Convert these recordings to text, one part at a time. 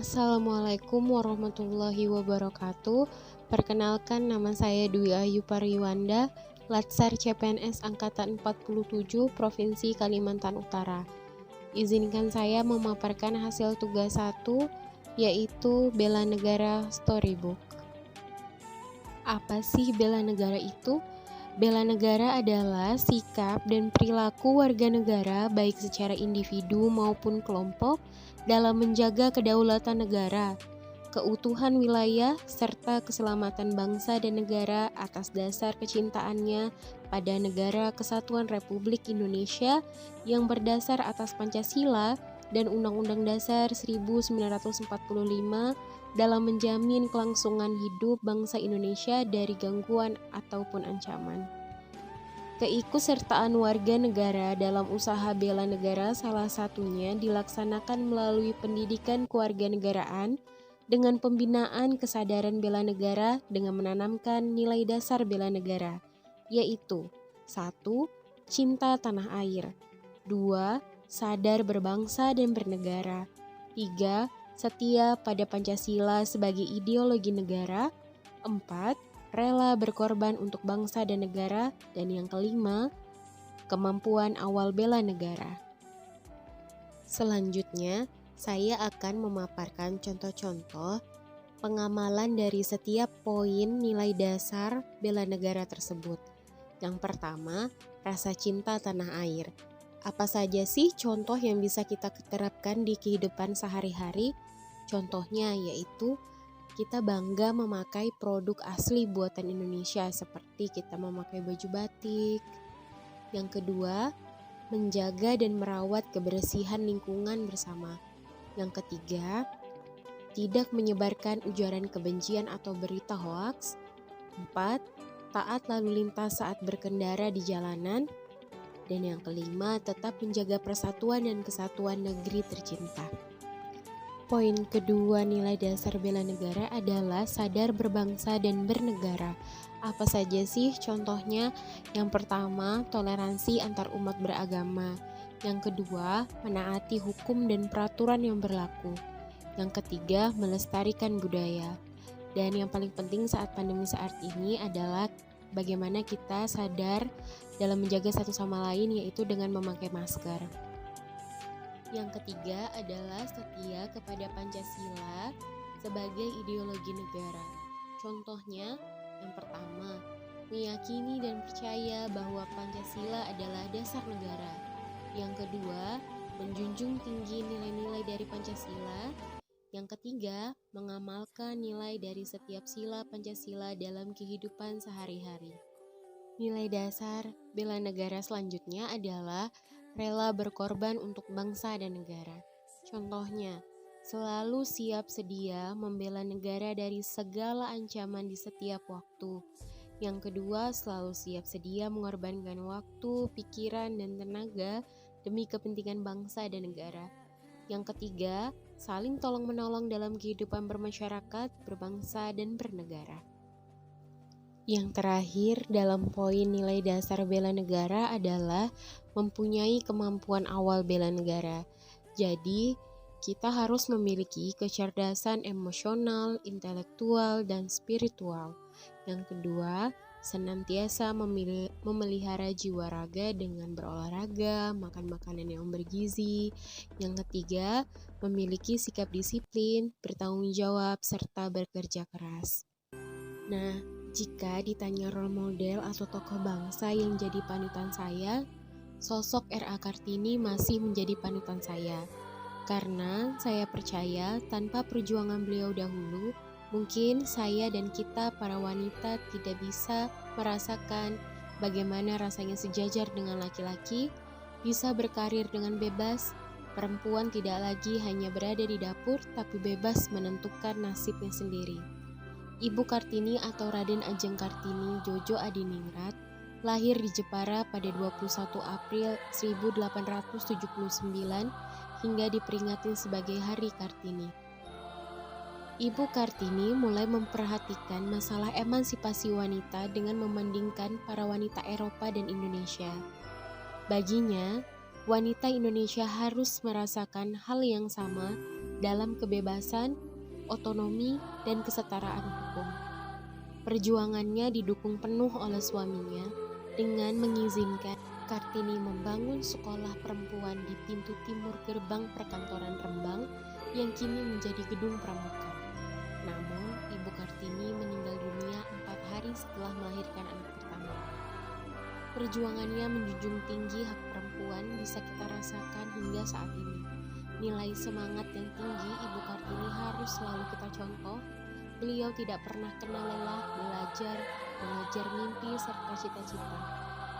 Assalamualaikum warahmatullahi wabarakatuh. Perkenalkan, nama saya Dwi Ayu Pariwanda, Latsar CPNS Angkatan 47 Provinsi Kalimantan Utara. Izinkan saya memaparkan hasil tugas 1, yaitu Bela Negara Storybook. Apa sih bela negara itu? Bela negara adalah sikap dan perilaku warga negara baik secara individu maupun kelompok dalam menjaga kedaulatan negara, keutuhan wilayah, serta keselamatan bangsa dan negara atas dasar kecintaannya pada Negara Kesatuan Republik Indonesia yang berdasar atas Pancasila dan Undang-Undang Dasar 1945 dalam menjamin kelangsungan hidup bangsa Indonesia dari gangguan ataupun ancaman. Keikutsertaan warga negara dalam usaha bela negara salah satunya dilaksanakan melalui pendidikan kewarganegaraan dengan pembinaan kesadaran bela negara dengan menanamkan nilai dasar bela negara, yaitu 1. Cinta tanah air, 2. Sadar berbangsa dan bernegara, 3. Setia pada Pancasila sebagai ideologi negara, 4. Rela berkorban untuk bangsa dan negara, dan yang kelima, kemampuan awal bela negara. Selanjutnya, saya akan memaparkan contoh-contoh pengamalan dari setiap poin nilai dasar bela negara tersebut. Yang pertama, rasa cinta tanah air. Apa saja sih contoh yang bisa kita terapkan di kehidupan sehari-hari? Contohnya yaitu kita bangga memakai produk asli buatan Indonesia seperti kita memakai baju batik. Yang kedua, menjaga dan merawat kebersihan lingkungan bersama. Yang ketiga, tidak menyebarkan ujaran kebencian atau berita hoaks. 4. Taat lalu lintas saat berkendara di jalanan. Dan yang kelima, tetap menjaga persatuan dan kesatuan negeri tercinta. Poin kedua nilai dasar bela negara adalah sadar berbangsa dan bernegara. Apa saja sih contohnya? Yang pertama, toleransi antar umat beragama. Yang kedua, menaati hukum dan peraturan yang berlaku. Yang ketiga, melestarikan budaya. Dan yang paling penting saat pandemi saat ini adalah bagaimana kita sadar dalam menjaga satu sama lain, yaitu dengan memakai masker. Yang ketiga adalah setia kepada Pancasila sebagai ideologi negara. Contohnya, yang pertama, meyakini dan percaya bahwa Pancasila adalah dasar negara. Yang kedua, menjunjung tinggi nilai-nilai dari Pancasila. Yang ketiga, mengamalkan nilai dari setiap sila Pancasila dalam kehidupan sehari-hari. Nilai dasar bela negara selanjutnya adalah rela berkorban untuk bangsa dan negara. Contohnya, selalu siap sedia membela negara dari segala ancaman di setiap waktu. Yang kedua, selalu siap sedia mengorbankan waktu, pikiran, dan tenaga demi kepentingan bangsa dan negara. Yang ketiga, saling tolong-menolong dalam kehidupan bermasyarakat, berbangsa, dan bernegara. Yang terakhir dalam poin nilai dasar bela negara adalah mempunyai kemampuan awal bela negara. Jadi, kita harus memiliki kecerdasan emosional, intelektual, dan spiritual. Yang kedua, senantiasa memelihara jiwa raga dengan berolahraga, makan makanan yang bergizi. Yang ketiga, memiliki sikap disiplin, bertanggung jawab, serta bekerja keras. Nah, jika ditanya role model atau tokoh bangsa yang jadi panutan saya, sosok R.A. Kartini masih menjadi panutan saya. Karena saya percaya tanpa perjuangan beliau dahulu, mungkin saya dan kita para wanita tidak bisa merasakan bagaimana rasanya sejajar dengan laki-laki, bisa berkarir dengan bebas, perempuan tidak lagi hanya berada di dapur tapi bebas menentukan nasibnya sendiri. Ibu Kartini atau Raden Ajeng Kartini Jojo Adiningrat lahir di Jepara pada 21 April 1879 hingga diperingati sebagai Hari Kartini. Ibu Kartini mulai memperhatikan masalah emansipasi wanita dengan membandingkan para wanita Eropa dan Indonesia. Baginya, wanita Indonesia harus merasakan hal yang sama dalam kebebasan, otonomi, dan kesetaraan hukum. Perjuangannya didukung penuh oleh suaminya dengan mengizinkan Kartini membangun sekolah perempuan di pintu timur gerbang perkantoran Rembang yang kini menjadi gedung pramuka. Namun, Ibu Kartini meninggal dunia 4 hari setelah melahirkan anak pertama. Perjuangannya menjunjung tinggi hak perempuan bisa kita rasakan hingga saat ini. Nilai semangat yang tinggi Ibu Kartini harus selalu kita contoh. Beliau tidak pernah kenal lelah belajar, mengejar mimpi serta cita-cita.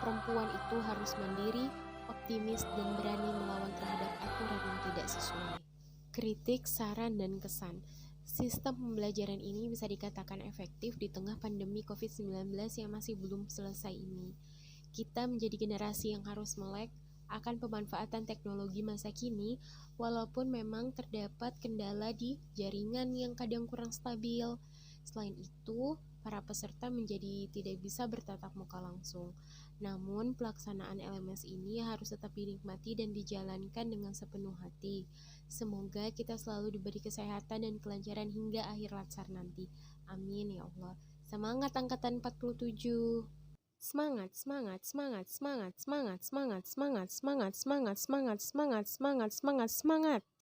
Perempuan itu harus mandiri, optimis, dan berani melawan terhadap aturan yang tidak sesuai. Kritik, saran, dan kesan. Sistem pembelajaran ini bisa dikatakan efektif di tengah pandemi COVID-19 yang masih belum selesai ini. Kita menjadi generasi yang harus melek akan pemanfaatan teknologi masa kini, walaupun memang terdapat kendala di jaringan yang kadang kurang stabil. Selain itu, para peserta menjadi tidak bisa bertatap muka langsung. Namun, pelaksanaan LMS ini harus tetap dinikmati dan dijalankan dengan sepenuh hati. Semoga kita selalu diberi kesehatan dan kelancaran hingga akhir latsar nanti. Amin ya Allah. Semangat angkatan 47. Semangat, semangat, semangat, semangat, semangat, semangat, semangat, semangat, semangat, semangat, semangat, semangat, semangat, semangat.